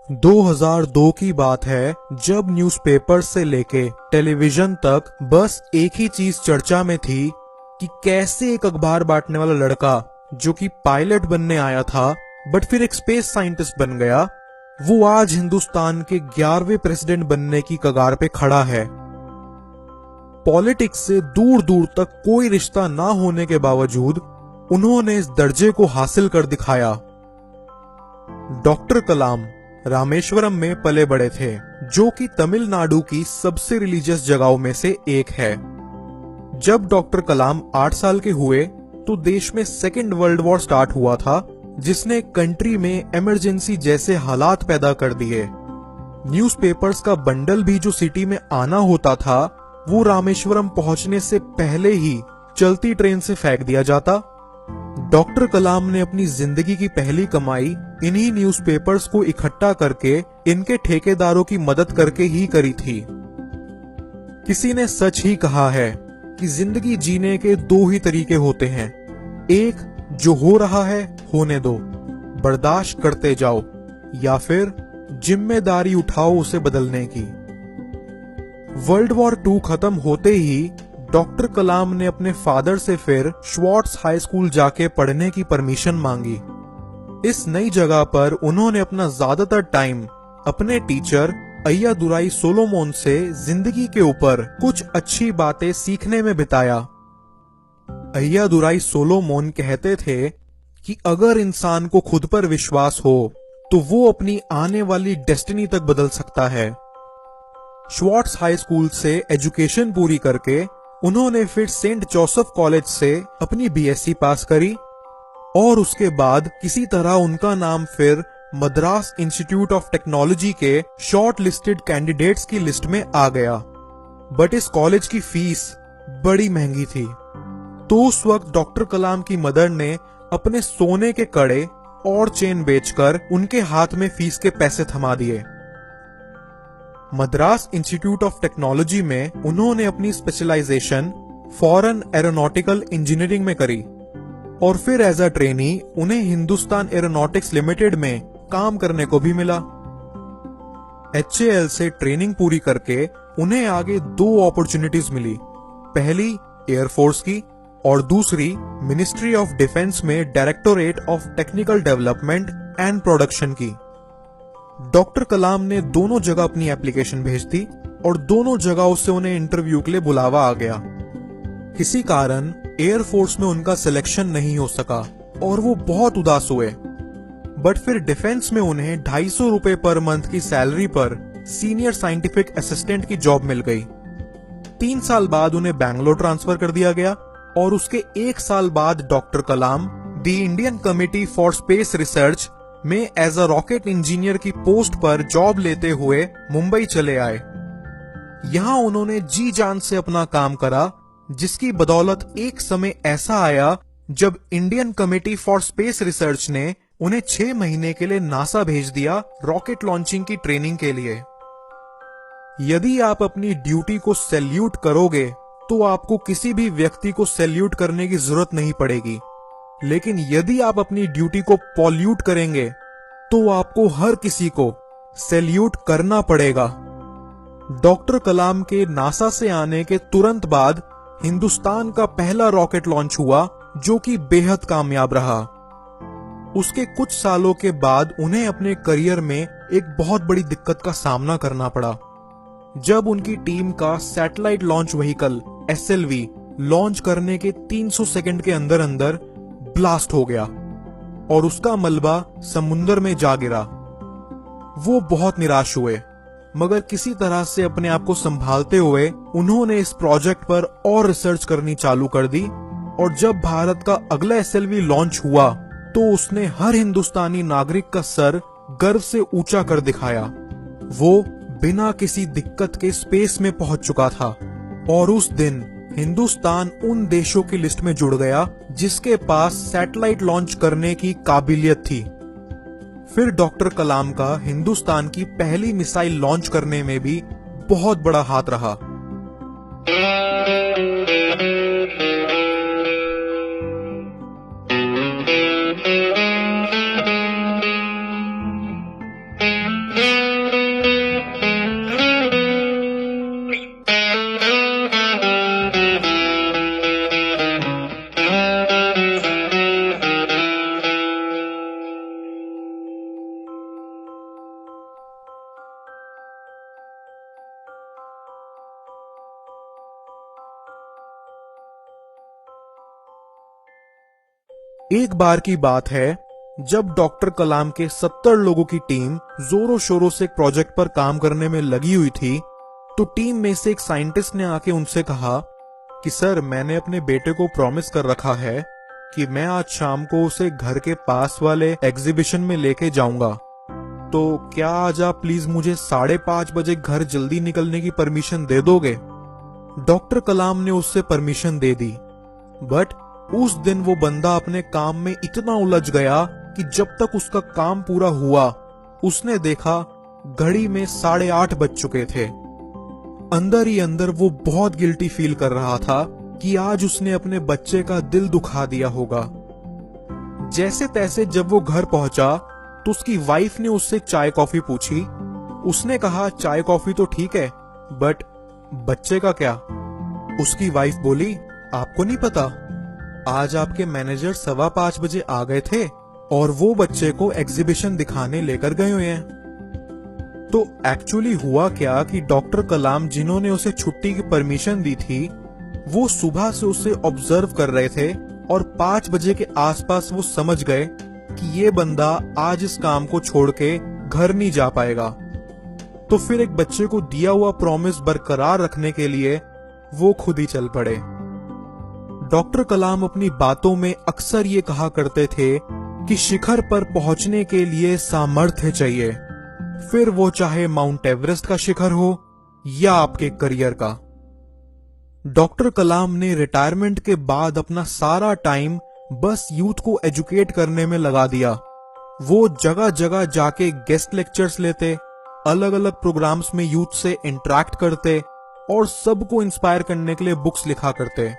2002 की बात है, जब न्यूज़पेपर से लेके टेलीविजन तक बस एक ही चीज चर्चा में थी कि कैसे एक अखबार बांटने वाला लड़का जो कि पायलट बनने आया था बट फिर एक स्पेस साइंटिस्ट बन गया, वो आज हिंदुस्तान के 11वें प्रेसिडेंट बनने की कगार पे खड़ा है। पॉलिटिक्स से दूर दूर तक कोई रिश्ता ना होने के बावजूद उन्होंने इस दर्जे को हासिल कर दिखाया। डॉक्टर कलाम रामेश्वरम में पले बड़े थे, जो कि तमिलनाडु की सबसे रिलीजियस जगहों में से एक है। जब डॉक्टर कलाम 8 साल के हुए तो देश में सेकेंड वर्ल्ड वॉर स्टार्ट हुआ था, जिसने कंट्री में इमरजेंसी जैसे हालात पैदा कर दिए। न्यूज़पेपर्स का बंडल भी जो सिटी में आना होता था, वो रामेश्वरम पहुंचने से पहले ही चलती ट्रेन से फेंक दिया जाता। डॉक्टर कलाम ने अपनी जिंदगी की पहली कमाई इन्हीं न्यूज़पेपर्स को इकट्ठा करके इनके ठेकेदारों की मदद करके ही करी थी। किसी ने सच ही कहा है कि जिंदगी जीने के 2 ही तरीके होते हैं, एक जो हो रहा है होने दो, बर्दाश्त करते जाओ, या फिर जिम्मेदारी उठाओ उसे बदलने की। वर्ल्ड वॉर 2 खत्म होते ही डॉक्टर कलाम ने अपने फादर से फिर श्वार्ट्स हाई स्कूल जाके पढ़ने की परमिशन मांगी। इस नई जगह पर उन्होंने अपना ज्यादातर टाइम अपने टीचर अय्यादुराई सोलोमोन से जिंदगी के ऊपर कुछ अच्छी बातें सीखने में बिताया। अय्यादुराई सोलोमोन कहते थे कि अगर इंसान को खुद पर विश्वास हो तो वो अपनी आने वाली डेस्टिनी तक बदल सकता है। श्वार्ट्स हाई स्कूल से एजुकेशन पूरी करके उन्होंने फिर सेंट जोसेफ कॉलेज से अपनी बीएससी पास करी और उसके बाद किसी तरह उनका नाम फिर मद्रास इंस्टीट्यूट ऑफ टेक्नोलॉजी के शॉर्ट लिस्टेड कैंडिडेट्स की लिस्ट में आ गया। बट इस कॉलेज की फीस बड़ी महंगी थी, तो उस वक्त डॉक्टर कलाम की मदर ने अपने सोने के कड़े और चेन बेचकर उनके हाथ में फीस के पैसे थमा दिए। मद्रास इंस्टीट्यूट ऑफ टेक्नोलॉजी में उन्होंने अपनी स्पेशलाइजेशन फॉरेन एरोनॉटिकल इंजीनियरिंग में करी और फिर एज अ ट्रेनी उन्हें हिंदुस्तान एरोनॉटिक्स लिमिटेड में काम करने को भी मिला। HAL से ट्रेनिंग पूरी करके उन्हें आगे 2 अपॉर्चुनिटीज मिली, पहली एयरफोर्स की और दूसरी मिनिस्ट्री ऑफ डिफेंस में directorate of technical development and production की। डॉक्टर कलाम ने दोनों जगह अपनी एप्लीकेशन भेज दी और दोनों जगहों से उन्हें इंटरव्यू के लिए बुलावा आ गया। किसी कारण एयरफोर्स में उनका सिलेक्शन नहीं हो सका और वो बहुत उदास हुए। बट फिर डिफेंस में उन्हें 250 रुपए पर मंथ की सैलरी पर सीनियर साइंटिफिक असिस्टेंट की जॉब मिल गई। 3 साल बाद उन्हें बैंगलोर ट्रांसफर कर दिया गया और उसके 1 साल बाद doctor Kalam the Indian committee for space research में एज अ रॉकेट इंजीनियर की पोस्ट पर जॉब लेते हुए मुंबई चले आए। यहां उन्होंने जी जान से अपना काम करा, जिसकी बदौलत एक समय ऐसा आया जब Indian committee for space research ने उन्हें 6 महीने के लिए नासा भेज दिया रॉकेट लॉन्चिंग की ट्रेनिंग के लिए। यदि आप अपनी ड्यूटी को सैल्यूट करोगे तो आपको किसी भी व्यक्ति को सैल्यूट करने की जरूरत नहीं पड़ेगी, लेकिन यदि आप अपनी ड्यूटी को पॉल्यूट करेंगे तो आपको हर किसी को सैल्यूट करना पड़ेगा। डॉक्टर कलाम के नासा से आने के तुरंत बाद हिंदुस्तान का पहला रॉकेट लॉन्च हुआ, जो कि बेहद कामयाब रहा। उसके कुछ सालों के बाद उन्हें अपने करियर में एक बहुत बड़ी दिक्कत का सामना करना पड़ा, जब उनकी टीम का satellite launch vehicle SLV launch करने के 300 सेकंड के अंदर अंदर ब्लास्ट हो गया और उसका मलबा समुद्र में जा गिरा। वो बहुत निराश हुए, मगर किसी तरह से अपने आप को संभालते हुए उन्होंने इस प्रोजेक्ट पर और रिसर्च करनी चालू कर दी और जब भारत का अगला SLV लॉन्च हुआ तो उसने हर हिंदुस्तानी नागरिक का सर गर्व से ऊंचा कर दिखाया। वो बिना किसी दिक्कत के स्पेस में पहुंच चुका था और उस दिन हिंदुस्तान उन देशों की लिस्ट में जुड़ गया जिसके पास सैटेलाइट लॉन्च करने की काबिलियत थी। फिर डॉक्टर कलाम का हिंदुस्तान की पहली मिसाइल लॉन्च करने में भी बहुत बड़ा हाथ रहा। एक बार की बात है जब डॉक्टर कलाम के 70 लोगों की टीम जोरों शोरों से एक प्रोजेक्ट पर काम करने में लगी हुई थी, तो टीम में से एक साइंटिस्ट ने आके उनसे कहा कि सर, मैंने अपने बेटे को प्रॉमिस कर रखा है कि मैं आज शाम को उसे घर के पास वाले एग्जीबिशन में लेके जाऊंगा, तो क्या आज आप प्लीज मुझे 5:30 बजे घर जल्दी निकलने की परमिशन दे दोगे? डॉक्टर कलाम ने उससे परमिशन दे दी, बट उस दिन वो बंदा अपने काम में इतना उलझ गया कि जब तक उसका काम पूरा हुआ उसने देखा घड़ी में 8:30 बज चुके थे। अंदर ही अंदर वो बहुत गिल्टी फील कर रहा था कि आज उसने अपने बच्चे का दिल दुखा दिया होगा। जैसे तैसे जब वो घर पहुंचा तो उसकी वाइफ ने उससे चाय कॉफी पूछी। उसने कहा चाय कॉफी तो ठीक है, बट बच्चे का क्या? उसकी वाइफ बोली, आपको नहीं पता, आज आपके मैनेजर 5:15 बजे आ गए थे और वो बच्चे को एग्जीबिशन दिखाने लेकर गए हुए हैं। तो एक्चुअली हुआ क्या कि डॉक्टर कलाम, जिन्होंने उसे छुट्टी की परमिशन दी थी, वो सुबह से उसे ऑब्जर्व कर रहे थे और 5 बजे के आसपास वो समझ गए कि ये बंदा आज इस काम को छोड़ के घर नहीं जा पाएगा। तो फिर एक बच्चे को दिया हुआ प्रॉमिस बरकरार रखने के लिए वो खुद ही चल पड़े। डॉक्टर कलाम अपनी बातों में अक्सर ये कहा करते थे कि शिखर पर पहुंचने के लिए सामर्थ्य चाहिए, फिर वो चाहे माउंट एवरेस्ट का शिखर हो या आपके करियर का। डॉक्टर कलाम ने रिटायरमेंट के बाद अपना सारा टाइम बस यूथ को एजुकेट करने में लगा दिया। वो जगह जगह जाके गेस्ट लेक्चर्स लेते, अलग अलग प्रोग्राम्स में यूथ से इंटरेक्ट करते और सबको इंस्पायर करने के लिए बुक्स लिखा करते।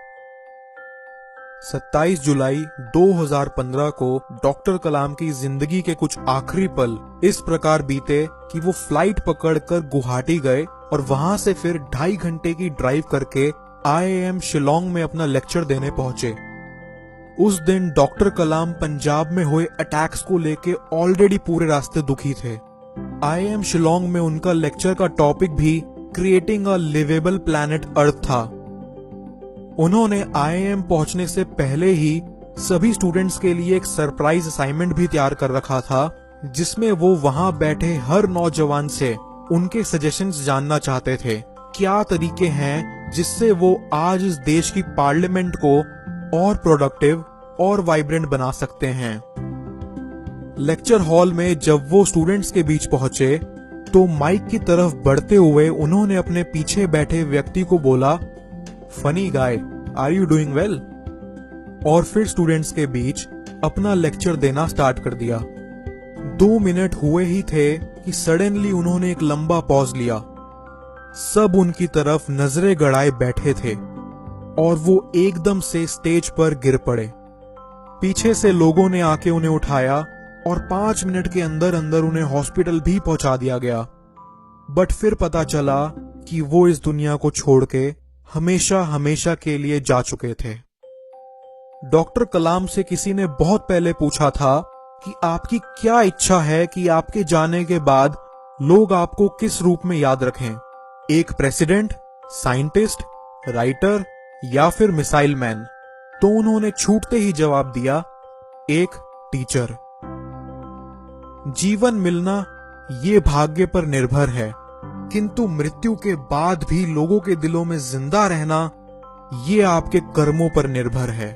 27 जुलाई 2015 को डॉक्टर कलाम की जिंदगी के कुछ आखिरी पल इस प्रकार बीते कि वो फ्लाइट पकड़कर गुवाहाटी गए और वहां से फिर 2.5 घंटे की ड्राइव करके IIM शिलोंग में अपना लेक्चर देने पहुंचे। उस दिन डॉक्टर कलाम पंजाब में हुए अटैक्स को लेके ऑलरेडी पूरे रास्ते दुखी थे। IIM शिलोंग में उनका लेक्चर का टॉपिक भी creating a liveable planet earth था। उन्होंने IIM पहुंचने से पहले ही सभी स्टूडेंट्स के लिए एक सरप्राइज असाइनमेंट भी तैयार कर रखा था, जिसमें वो वहां बैठे हर नौजवान से उनके सजेशंस जानना चाहते थे, क्या तरीके हैं जिससे वो आज इस देश की पार्लियामेंट को और प्रोडक्टिव और वाइब्रेंट बना सकते हैं। लेक्चर हॉल में जब वो स्टूडेंट्स के बीच पहुंचे तो माइक की तरफ बढ़ते हुए उन्होंने अपने पीछे बैठे व्यक्ति को बोला, funny guy, are you doing well? और फिर स्टूडेंट्स के बीच अपना लेक्चर देना स्टार्ट कर दिया। 2 मिनट हुए ही थे कि सडनली उन्होंने एक लंबा पॉज लिया। सब उनकी तरफ नजरें गड़ाए बैठे थे और वो एकदम से स्टेज पर गिर पड़े। पीछे से लोगों ने आके उन्हें उठाया और 5 मिनट के अंदर अंदर उन्हें हॉस्पिटल भी पहुंचा दिया गया। बट फिर पता चला कि वो इस दुनिया को छोड़ के हमेशा हमेशा के लिए जा चुके थे। डॉक्टर कलाम से किसी ने बहुत पहले पूछा था कि आपकी क्या इच्छा है कि आपके जाने के बाद लोग आपको किस रूप में याद रखें, एक प्रेसिडेंट, साइंटिस्ट, राइटर या फिर मिसाइल मैन? तो उन्होंने छूटते ही जवाब दिया, एक टीचर। जीवन मिलना ये भाग्य पर निर्भर है, किंतु मृत्यु के बाद भी लोगों के दिलों में जिंदा रहना ये आपके कर्मों पर निर्भर है।